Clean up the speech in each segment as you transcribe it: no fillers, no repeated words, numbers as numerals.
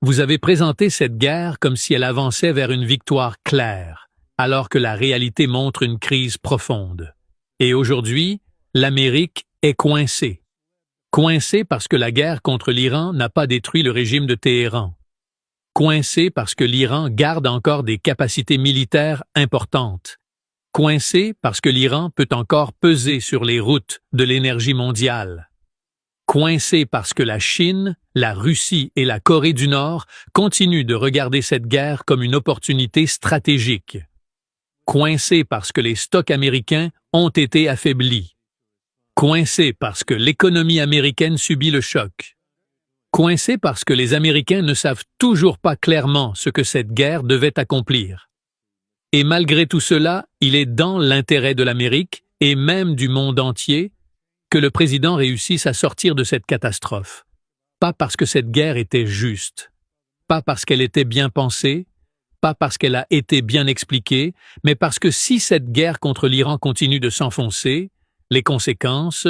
Vous avez présenté cette guerre comme si elle avançait vers une victoire claire, alors que la réalité montre une crise profonde. Et aujourd'hui, l'Amérique est coincée. Coincée parce que la guerre contre l'Iran n'a pas détruit le régime de Téhéran. Coincée parce que l'Iran garde encore des capacités militaires importantes. Coincée parce que l'Iran peut encore peser sur les routes de l'énergie mondiale. Coincée parce que la Chine, la Russie et la Corée du Nord continuent de regarder cette guerre comme une opportunité stratégique. Coincée parce que les stocks américains ont été affaiblis. Coincée parce que l'économie américaine subit le choc. Coincée parce que les Américains ne savent toujours pas clairement ce que cette guerre devait accomplir. Et malgré tout cela, il est dans l'intérêt de l'Amérique, et même du monde entier, que le président réussisse à sortir de cette catastrophe. Pas parce que cette guerre était juste, pas parce qu'elle était bien pensée, pas parce qu'elle a été bien expliquée, mais parce que si cette guerre contre l'Iran continue de s'enfoncer, les conséquences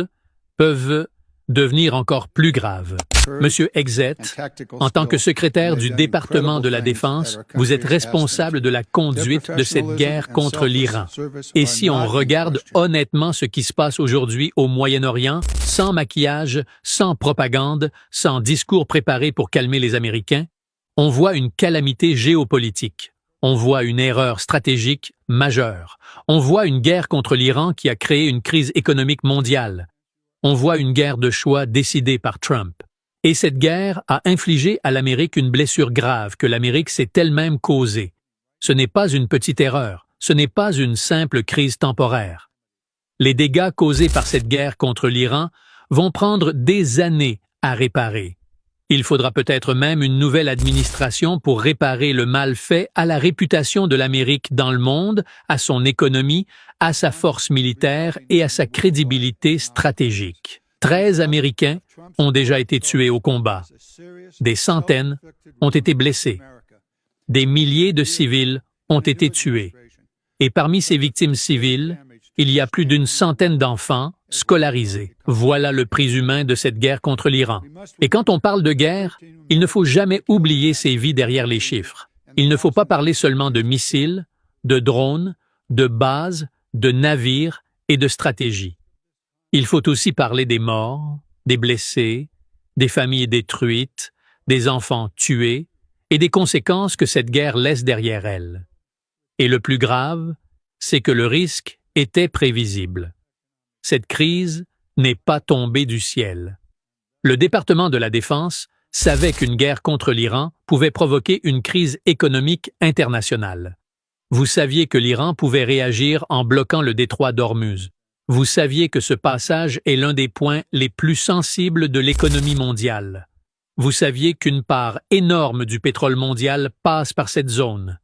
peuvent devenir encore plus graves. Monsieur Exet, en tant que secrétaire du département de la Défense, vous êtes responsable de la conduite de cette guerre contre l'Iran. Et si on regarde honnêtement ce qui se passe aujourd'hui au Moyen-Orient, sans maquillage, sans propagande, sans discours préparé pour calmer les Américains, on voit une calamité géopolitique. On voit une erreur stratégique majeure. On voit une guerre contre l'Iran qui a créé une crise économique mondiale. On voit une guerre de choix décidée par Trump. Et cette guerre a infligé à l'Amérique une blessure grave que l'Amérique s'est elle-même causée. Ce n'est pas une petite erreur, ce n'est pas une simple crise temporaire. Les dégâts causés par cette guerre contre l'Iran vont prendre des années à réparer. Il faudra peut-être même une nouvelle administration pour réparer le mal fait à la réputation de l'Amérique dans le monde, à son économie, à sa force militaire et à sa crédibilité stratégique. 13 Américains ont déjà été tués au combat. Des centaines ont été blessés. Des milliers de civils ont été tués. Et parmi ces victimes civiles, il y a plus d'une centaine d'enfants scolarisés. Voilà le prix humain de cette guerre contre l'Iran. Et quand on parle de guerre, il ne faut jamais oublier ces vies derrière les chiffres. Il ne faut pas parler seulement de missiles, de drones, de bases, de navires et de stratégie. Il faut aussi parler des morts, des blessés, des familles détruites, des enfants tués et des conséquences que cette guerre laisse derrière elle. Et le plus grave, c'est que le risque était prévisible. Cette crise n'est pas tombée du ciel. Le département de la Défense savait qu'une guerre contre l'Iran pouvait provoquer une crise économique internationale. Vous saviez que l'Iran pouvait réagir en bloquant le détroit d'Ormuz. Vous saviez que ce passage est l'un des points les plus sensibles de l'économie mondiale. Vous saviez qu'une part énorme du pétrole mondial passe par cette zone.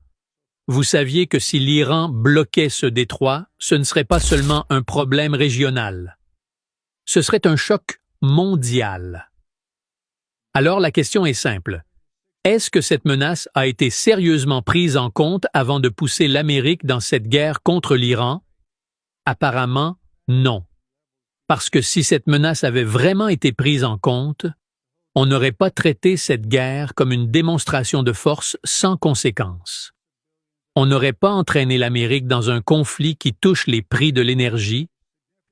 Vous saviez que si l'Iran bloquait ce détroit, ce ne serait pas seulement un problème régional. Ce serait un choc mondial. Alors la question est simple. Est-ce que cette menace a été sérieusement prise en compte avant de pousser l'Amérique dans cette guerre contre l'Iran? Apparemment, non. Parce que si cette menace avait vraiment été prise en compte, on n'aurait pas traité cette guerre comme une démonstration de force sans conséquence. On n'aurait pas entraîné l'Amérique dans un conflit qui touche les prix de l'énergie,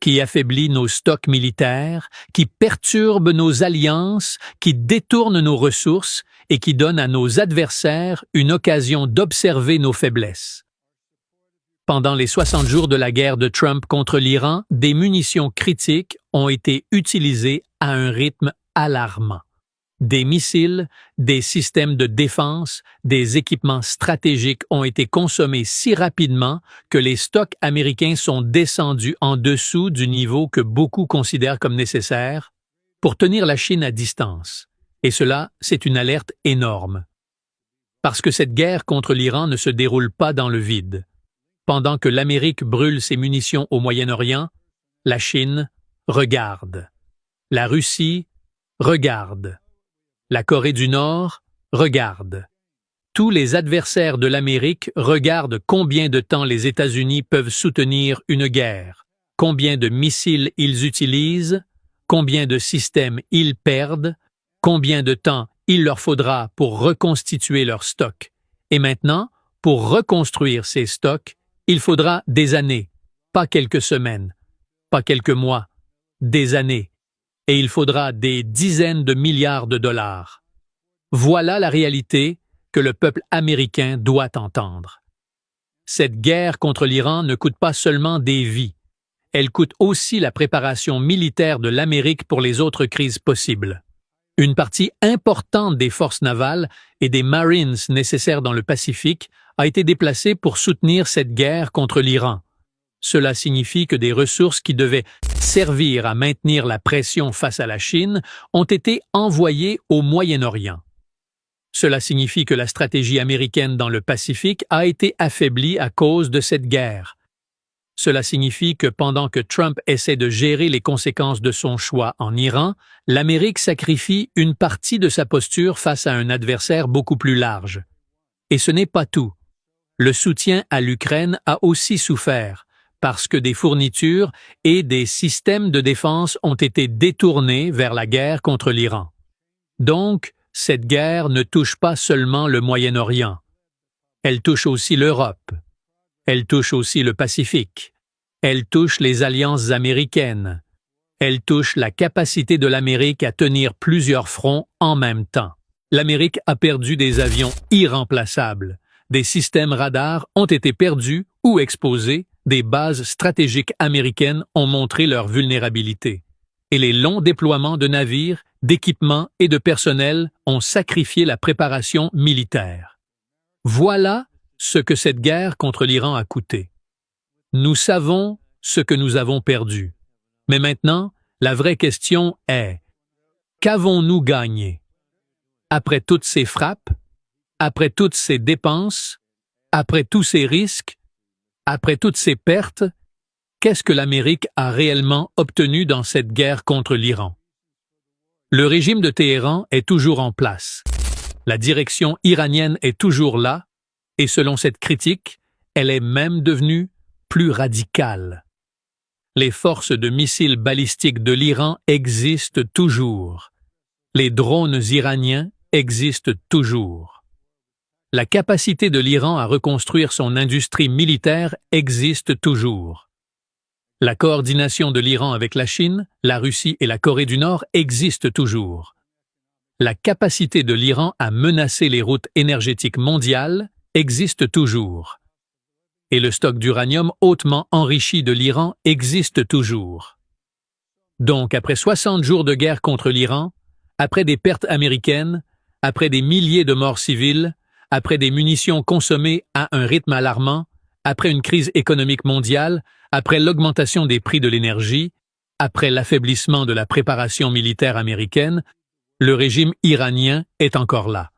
qui affaiblit nos stocks militaires, qui perturbe nos alliances, qui détourne nos ressources et qui donne à nos adversaires une occasion d'observer nos faiblesses. Pendant les 60 jours de la guerre de Trump contre l'Iran, des munitions critiques ont été utilisées à un rythme alarmant. Des missiles, des systèmes de défense, des équipements stratégiques ont été consommés si rapidement que les stocks américains sont descendus en dessous du niveau que beaucoup considèrent comme nécessaire pour tenir la Chine à distance. Et cela, c'est une alerte énorme. Parce que cette guerre contre l'Iran ne se déroule pas dans le vide. Pendant que l'Amérique brûle ses munitions au Moyen-Orient, la Chine regarde. La Russie regarde. La Corée du Nord regarde. Tous les adversaires de l'Amérique regardent combien de temps les États-Unis peuvent soutenir une guerre, combien de missiles ils utilisent, combien de systèmes ils perdent, combien de temps il leur faudra pour reconstituer leurs stocks. Et maintenant, pour reconstruire ces stocks, il faudra des années, pas quelques semaines, pas quelques mois, des années. Et il faudra des dizaines de milliards de dollars. Voilà la réalité que le peuple américain doit entendre. Cette guerre contre l'Iran ne coûte pas seulement des vies, elle coûte aussi la préparation militaire de l'Amérique pour les autres crises possibles. Une partie importante des forces navales et des Marines nécessaires dans le Pacifique a été déplacée pour soutenir cette guerre contre l'Iran. Cela signifie que des ressources qui devaient servir à maintenir la pression face à la Chine ont été envoyées au Moyen-Orient. Cela signifie que la stratégie américaine dans le Pacifique a été affaiblie à cause de cette guerre. Cela signifie que pendant que Trump essaie de gérer les conséquences de son choix en Iran, l'Amérique sacrifie une partie de sa posture face à un adversaire beaucoup plus large. Et ce n'est pas tout. Le soutien à l'Ukraine a aussi souffert, parce que des fournitures et des systèmes de défense ont été détournés vers la guerre contre l'Iran. Donc, cette guerre ne touche pas seulement le Moyen-Orient. Elle touche aussi l'Europe. Elle touche aussi le Pacifique. Elle touche les alliances américaines. Elle touche la capacité de l'Amérique à tenir plusieurs fronts en même temps. L'Amérique a perdu des avions irremplaçables. Des systèmes radars ont été perdus ou exposés. Des bases stratégiques américaines ont montré leur vulnérabilité. Et les longs déploiements de navires, d'équipements et de personnel ont sacrifié la préparation militaire. Voilà ce que cette guerre contre l'Iran a coûté. Nous savons ce que nous avons perdu. Mais maintenant, la vraie question est, qu'avons-nous gagné? Après toutes ces frappes, après toutes ces dépenses, après tous ces risques, après toutes ces pertes, qu'est-ce que l'Amérique a réellement obtenu dans cette guerre contre l'Iran? Le régime de Téhéran est toujours en place. La direction iranienne est toujours là, et selon cette critique, elle est même devenue plus radicale. Les forces de missiles balistiques de l'Iran existent toujours. Les drones iraniens existent toujours. La capacité de l'Iran à reconstruire son industrie militaire existe toujours. La coordination de l'Iran avec la Chine, la Russie et la Corée du Nord existe toujours. La capacité de l'Iran à menacer les routes énergétiques mondiales existe toujours. Et le stock d'uranium hautement enrichi de l'Iran existe toujours. Donc, après 60 jours de guerre contre l'Iran, après des pertes américaines, après des milliers de morts civiles, après des munitions consommées à un rythme alarmant, après une crise économique mondiale, après l'augmentation des prix de l'énergie, après l'affaiblissement de la préparation militaire américaine, le régime iranien est encore là.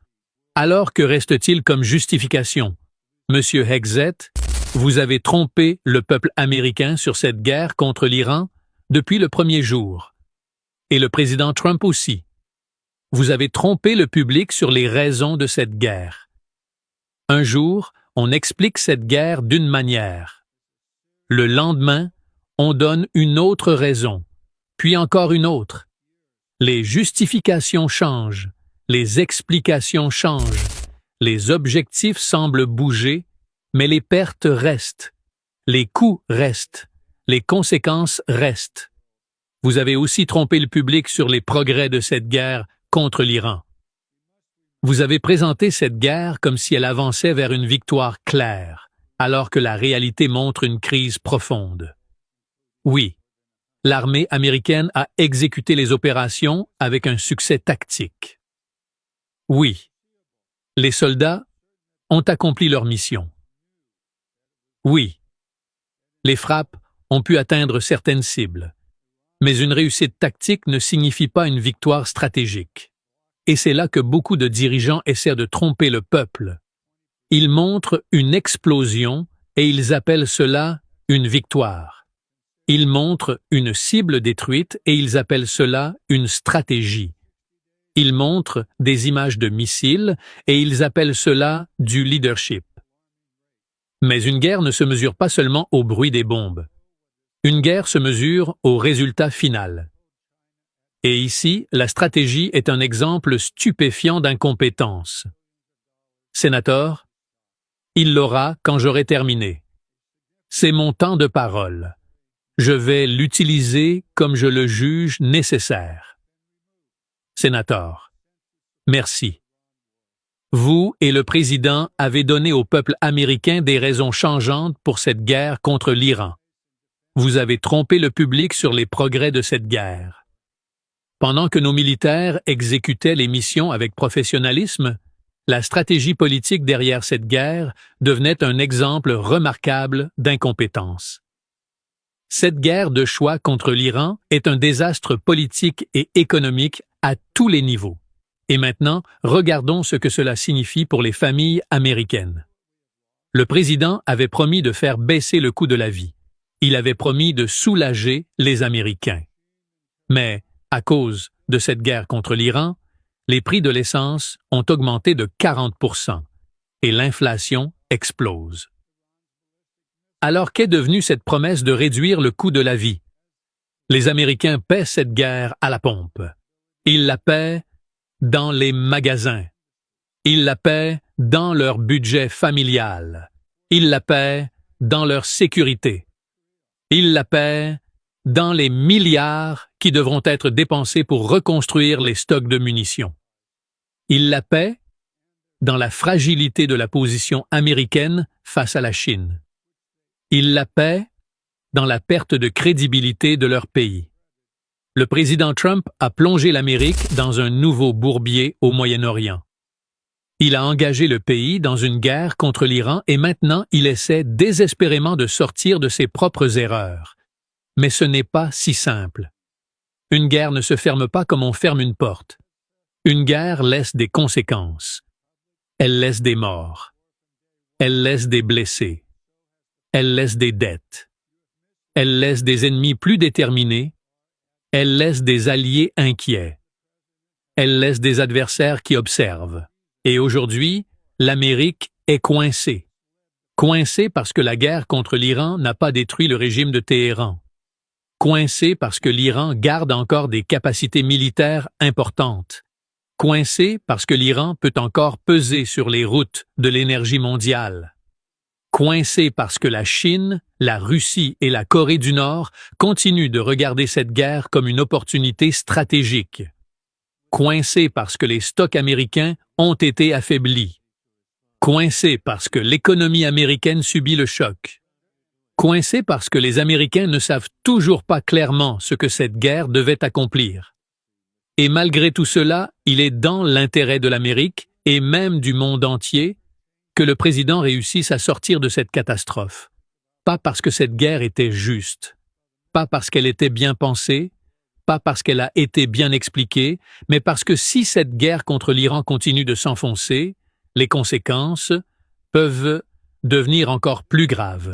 Alors que reste-t-il comme justification? Monsieur Hegseth, vous avez trompé le peuple américain sur cette guerre contre l'Iran depuis le premier jour. Et le président Trump aussi. Vous avez trompé le public sur les raisons de cette guerre. Un jour, on explique cette guerre d'une manière. Le lendemain, on donne une autre raison, puis encore une autre. Les justifications changent, les explications changent, les objectifs semblent bouger, mais les pertes restent, les coûts restent, les conséquences restent. Vous avez aussi trompé le public sur les progrès de cette guerre contre l'Iran. Vous avez présenté cette guerre comme si elle avançait vers une victoire claire, alors que la réalité montre une crise profonde. Oui, l'armée américaine a exécuté les opérations avec un succès tactique. Oui, les soldats ont accompli leur mission. Oui, les frappes ont pu atteindre certaines cibles, mais une réussite tactique ne signifie pas une victoire stratégique. Et c'est là que beaucoup de dirigeants essaient de tromper le peuple. Ils montrent une explosion et ils appellent cela une victoire. Ils montrent une cible détruite et ils appellent cela une stratégie. Ils montrent des images de missiles et ils appellent cela du leadership. Mais une guerre ne se mesure pas seulement au bruit des bombes. Une guerre se mesure au résultat final. Et ici, la stratégie est un exemple stupéfiant d'incompétence. Sénateur, il l'aura quand j'aurai terminé. C'est mon temps de parole. Je vais l'utiliser comme je le juge nécessaire. Sénateur, merci. Vous et le président avez donné au peuple américain des raisons changeantes pour cette guerre contre l'Iran. Vous avez trompé le public sur les progrès de cette guerre. Pendant que nos militaires exécutaient les missions avec professionnalisme, la stratégie politique derrière cette guerre devenait un exemple remarquable d'incompétence. Cette guerre de choix contre l'Iran est un désastre politique et économique à tous les niveaux. Et maintenant, regardons ce que cela signifie pour les familles américaines. Le président avait promis de faire baisser le coût de la vie. Il avait promis de soulager les Américains. Mais, à cause de cette guerre contre l'Iran, les prix de l'essence ont augmenté de 40% et l'inflation explose. Alors qu'est devenue cette promesse de réduire le coût de la vie? Les Américains paient cette guerre à la pompe. Ils la paient dans les magasins. Ils la paient dans leur budget familial. Ils la paient dans leur sécurité. Ils la paient dans les milliards qui devront être dépensés pour reconstruire les stocks de munitions. Ils la paient dans la fragilité de la position américaine face à la Chine. Ils la paient dans la perte de crédibilité de leur pays. Le président Trump a plongé l'Amérique dans un nouveau bourbier au Moyen-Orient. Il a engagé le pays dans une guerre contre l'Iran et maintenant il essaie désespérément de sortir de ses propres erreurs. Mais ce n'est pas si simple. Une guerre ne se ferme pas comme on ferme une porte. Une guerre laisse des conséquences. Elle laisse des morts. Elle laisse des blessés. Elle laisse des dettes. Elle laisse des ennemis plus déterminés. Elle laisse des alliés inquiets. Elle laisse des adversaires qui observent. Et aujourd'hui, l'Amérique est coincée. Coincée parce que la guerre contre l'Iran n'a pas détruit le régime de Téhéran. Coincée parce que l'Iran garde encore des capacités militaires importantes. Coincée parce que l'Iran peut encore peser sur les routes de l'énergie mondiale. Coincée parce que la Chine, la Russie et la Corée du Nord continuent de regarder cette guerre comme une opportunité stratégique. Coincée parce que les stocks américains ont été affaiblis. Coincée parce que l'économie américaine subit le choc. Coincée parce que les Américains ne savent toujours pas clairement ce que cette guerre devait accomplir. Et malgré tout cela, il est dans l'intérêt de l'Amérique et même du monde entier que le président réussisse à sortir de cette catastrophe. Pas parce que cette guerre était juste, pas parce qu'elle était bien pensée, pas parce qu'elle a été bien expliquée, mais parce que si cette guerre contre l'Iran continue de s'enfoncer, les conséquences peuvent devenir encore plus graves.